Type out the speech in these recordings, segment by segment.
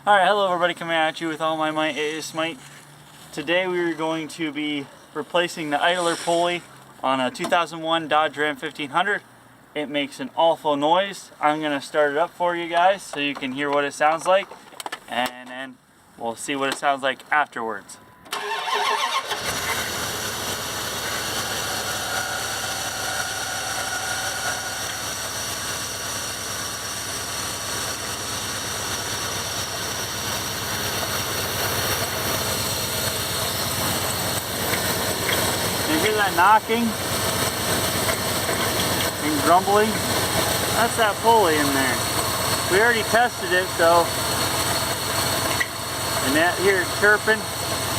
Alright, hello everybody, coming at you with all my might. It is Smite. Today we are going to be replacing the idler pulley on a 2001 Dodge Ram 1500. It makes an awful noise. I'm going to start it up for you guys so you can hear what it sounds like, and then we'll see what it sounds like afterwards. You hear that knocking and grumbling? That's that pulley in there. We already tested it, so. And that here chirping,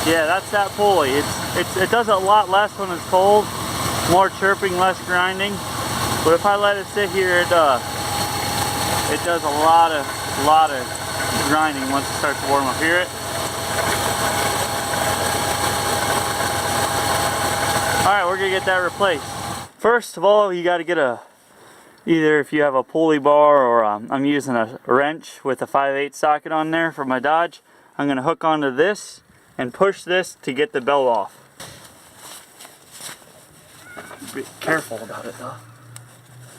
yeah, that's that pulley. It does a lot less when it's cold, more chirping, less grinding. But if I let it sit here, it does a lot of grinding once it starts to warm up. Hear it? Alright, we're going to get that replaced. First of all, you got to get either if you have a pulley bar, or I'm using a wrench with a 5/8 socket on there for my Dodge. I'm going to hook onto this and push this to get the belt off. Be careful about it though.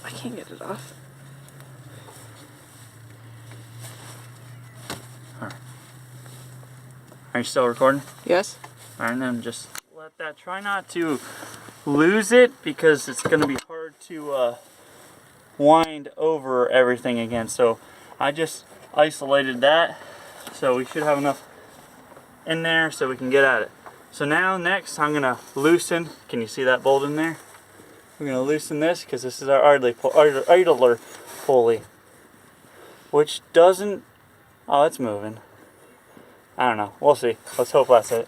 I can't get it off. Alright. Are you still recording? Yes. Alright, and then just let that, try not to lose it because it's going to be hard to wind over everything again. So I just isolated that, so we should have enough in there so we can get at it. So now next I'm going to loosen, can you see that bolt in there? We're going to loosen this because this is our idler pulley, which doesn't, oh, it's moving. I don't know, we'll see. Let's hope that's it.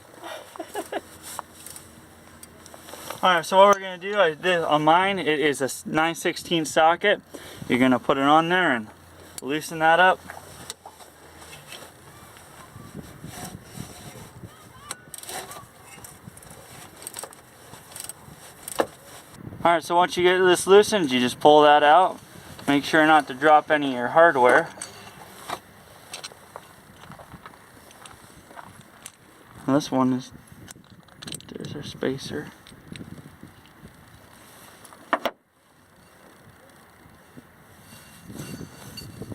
Alright, so what we're going to do, on mine it is a 9/16 socket. You're going to put it on there and loosen that up. Alright, so once you get this loosened, you just pull that out. Make sure not to drop any of your hardware. And this one is, there's our spacer.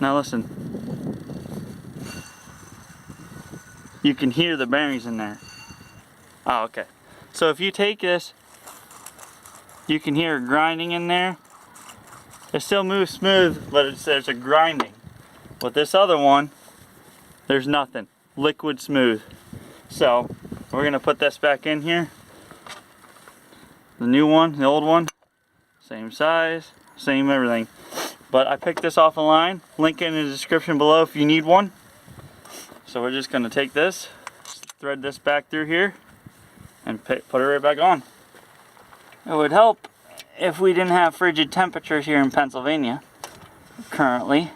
Now listen, you can hear the bearings in there. Oh, okay. So if you take this, you can hear grinding in there. It still moves smooth, but there's a grinding. With this other one, there's nothing. Liquid smooth. So we're gonna put this back in here. The new one, the old one, same size, same everything. But I picked this off a line. Link in the description below if you need one. So we're just going to take this, thread this back through here, and put it right back on. It would help if we didn't have frigid temperatures here in Pennsylvania currently.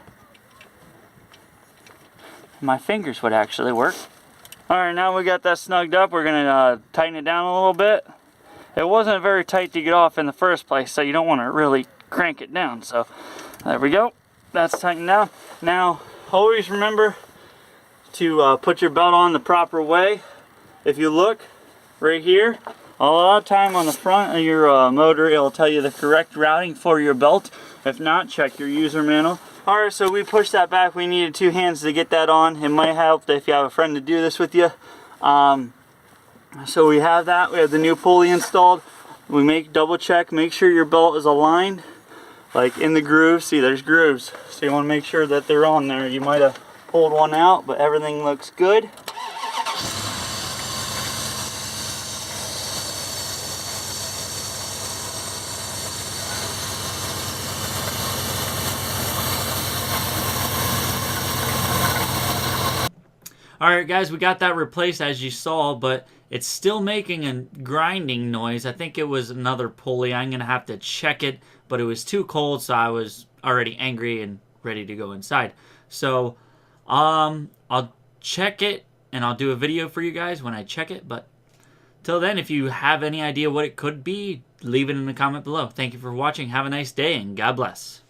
My fingers would actually work. Alright, now we got that snugged up, we're going to tighten it down a little bit. It wasn't very tight to get off in the first place, so you don't want to really crank it down. So there we go. That's tightened down. Now, always remember to put your belt on the proper way. If you look right here, a lot of time on the front of your motor, it'll tell you the correct routing for your belt. If not, check your user manual. Alright, so we pushed that back. We needed 2 hands to get that on. It might help if you have a friend to do this with you. So we have that. We have the new pulley installed. We double check, make sure your belt is aligned. Like in the grooves, see there's grooves, so you want to make sure that they're on there. You might have pulled one out, but everything looks good. Alright guys, we got that replaced as you saw, but it's still making a grinding noise. I think it was another pulley. I'm going to have to check it, but it was too cold, so I was already angry and ready to go inside. So, I'll check it, and I'll do a video for you guys when I check it, but till then, if you have any idea what it could be, leave it in the comment below. Thank you for watching. Have a nice day, and God bless.